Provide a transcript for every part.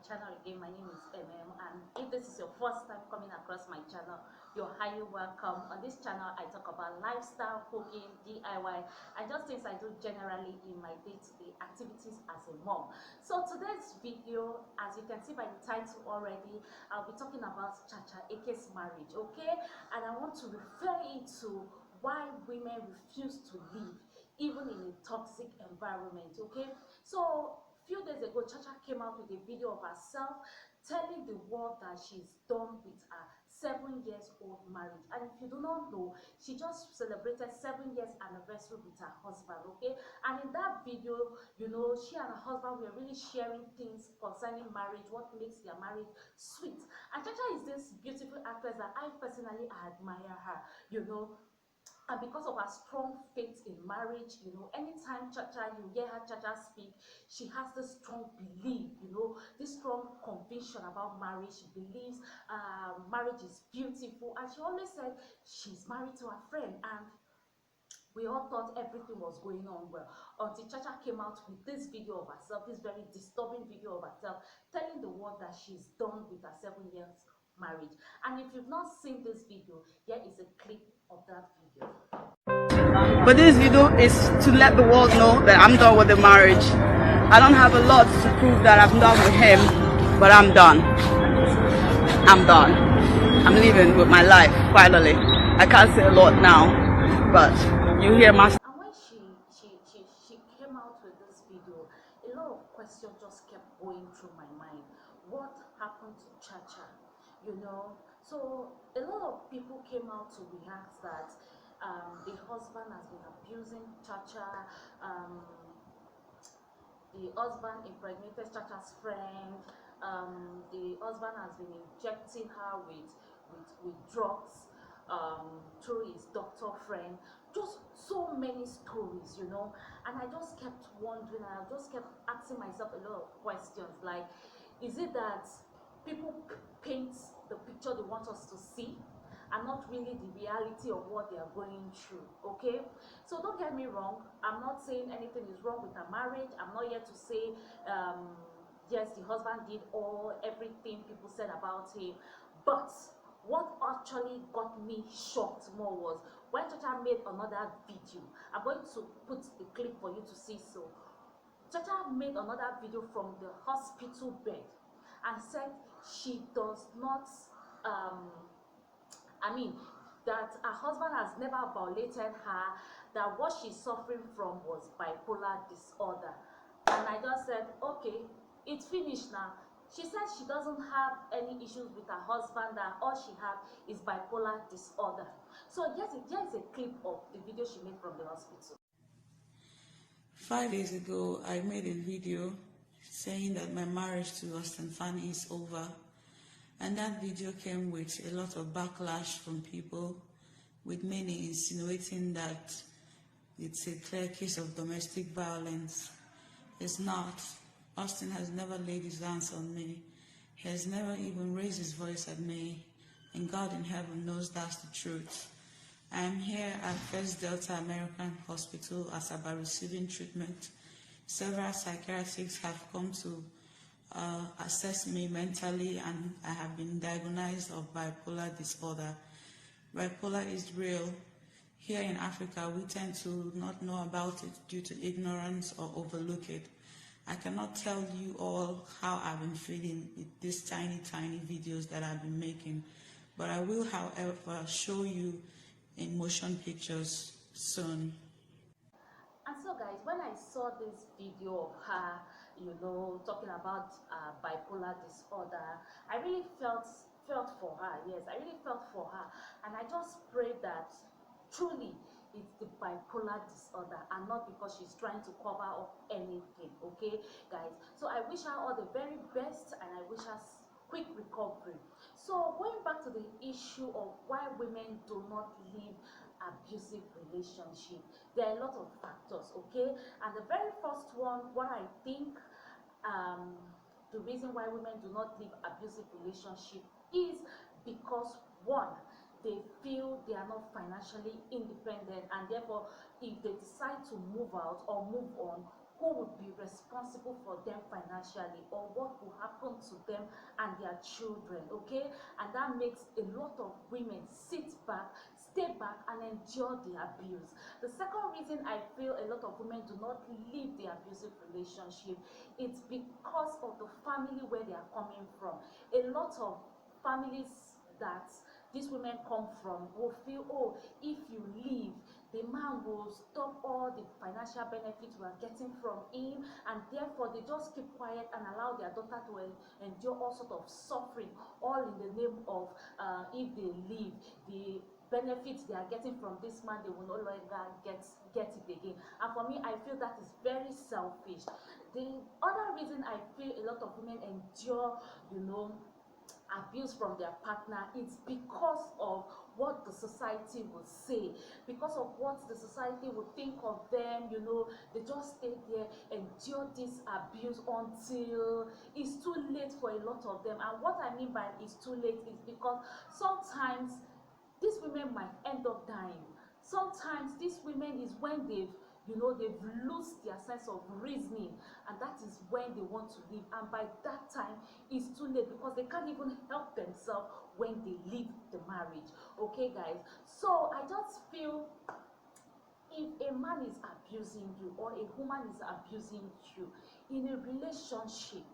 channel again. My name is and if this is your first time coming across my channel, you're highly welcome. On this channel I talk about lifestyle, cooking, DIY, and just things I do generally in my day-to-day activities as a mom. So today's video, as you can see by the title already, I'll be talking about Chacha Eke's marriage, okay? And I want to refer it to why women refuse to live even in a toxic environment, okay? So few days ago, Chacha came out with a video of herself telling the world that she's done with her 7 years old marriage. And if you do not know, she just celebrated 7 years anniversary with her husband, okay? And in that video, you know, she and her husband were really sharing things concerning marriage, what makes their marriage sweet. And Chacha is this beautiful actress that I personally admire her, you know. And because of her strong faith in marriage, you know, anytime Chacha, you hear her Chacha speak, she has this strong belief, you know, this strong conviction about marriage. She believes marriage is beautiful, and she always said she's married to a friend, and we all thought everything was going on well until Chacha came out with this video of herself, this very disturbing video of herself, telling the world that she's done with her 7 years marriage. And if you've not seen this video, here is a clip of that video. But this video is to let the world know that I'm done with the marriage. I don't have a lot to prove that I'm done with him, but I'm done. I'm done. I'm living with my life, finally. I can't say a lot now, but you hear my... And when she came out with this video, a lot of questions just kept going through my mind. What happened to Chacha? You know? So a lot of people came out to react that the husband has been abusing Chacha. The husband impregnated Chacha's friend. The husband has been injecting her with drugs through his doctor friend. Just so many stories, you know. And I just kept wondering, I just kept asking myself a lot of questions like, is it that people paint the picture they want us to see and not really the reality of what they are going through, okay? So don't get me wrong, I'm not saying anything is wrong with her marriage. I'm not here to say yes, the husband did everything people said about him, but what actually got me shocked more was when Chacha made another video. I'm going to put the clip for you to see. So Chacha made another video from the hospital bed and said she does not that her husband has never violated her, that what she's suffering from was bipolar disorder. And I just said, okay, it's finished now. She said she doesn't have any issues with her husband, that all she has is bipolar disorder. So here's a clip of the video she made from the hospital. 5 days ago, I made a video saying that my marriage to Faani is over. And that video came with a lot of backlash from people, with many insinuating that it's a clear case of domestic violence. It's not. Austin has never laid his hands on me. He has never even raised his voice at me. And God in heaven knows that's the truth. I am here at First Delta American Hospital as about receiving treatment. Several psychiatrists have come to assess me mentally, and I have been diagnosed of bipolar disorder. Bipolar is real. Here in Africa, we tend to not know about it due to ignorance or overlook it. I cannot tell you all how I've been feeling with these tiny videos that I've been making, but I will, however, show you in motion pictures soon. And so guys, when I saw this video of her, you know, talking about bipolar disorder, I really felt for her. Yes, I really felt for her, and I just prayed that truly it's the bipolar disorder and not because she's trying to cover up anything, okay guys? So I wish her all the very best, and I wish her quick recovery. So going back to the issue of why women do not live abusive relationship, there are a lot of factors, okay? And the very first one, what I think the reason why women do not live abusive relationship is because, one, they feel they are not financially independent, and therefore if they decide to move out or move on, who would be responsible for them financially, or what will happen to them and their children. Okay, and that makes a lot of women sit back, stay back, and endure the abuse. The second reason I feel a lot of women do not leave the abusive relationship, it's because of the family where they are coming from. A lot of families that these women come from will feel, oh, if you leave, the man will stop all the financial benefits we are getting from him, and therefore they just keep quiet and allow their daughter to endure all sort of suffering, all in the name of if they leave, the benefits they are getting from this man, they will no longer get it again. And for me, I feel that is very selfish. The other reason I feel a lot of women endure, abuse from their partner, it's because of what the society will say, because of what the society will think of them. They just stay there, endure this abuse until it's too late for a lot of them. And what I mean by it's too late is because sometimes these women might end up dying. Sometimes these women is when they've lost their sense of reasoning, and that is when they want to leave, and by that time it's too late because they can't even help themselves when they leave the marriage. Okay, guys, so I just feel, if a man is abusing you or a woman is abusing you in a relationship,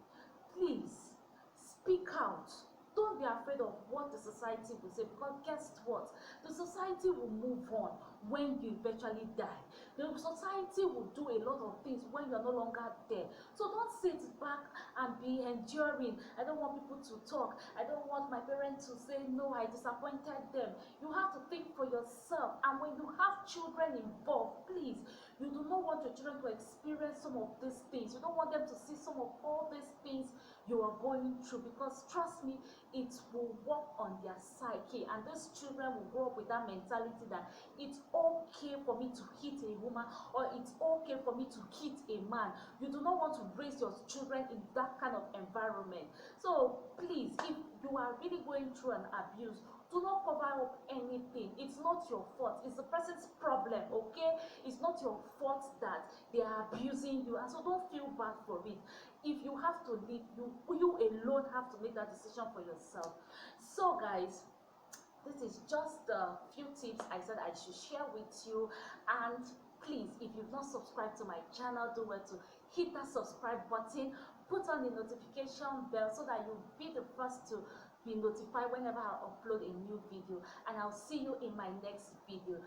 please speak out. Don't be afraid of what the society will say, because guess what? The society will move on when you eventually die. The society will do a lot of things when you're no longer there. So don't sit back and be enduring. I don't want people to talk. I don't want my parents to say, no, I disappointed them. You have to think for yourself. And when you have children involved, please, you do not want your children to experience some of these things. You don't want them to see some of all these things you are going through, because trust me, it will work on their psyche, and those children will grow up with that mentality that it's okay for me to hit a woman, or it's okay for me to hit a man. You do not want to raise your children in that kind of environment. So please, if you are really going through an abuse, do not cover up anything. It's not your fault. It's the person's problem, okay? It's not your fault that they are abusing you, and so don't feel bad for it. If you have to leave, you alone have to make that decision for yourself. So guys, this is just a few tips I said I should share with you. And please, if you've not subscribed to my channel, do well to hit that subscribe button, put on the notification bell so that you'll be the first to be notified whenever I upload a new video. And I'll see you in my next video.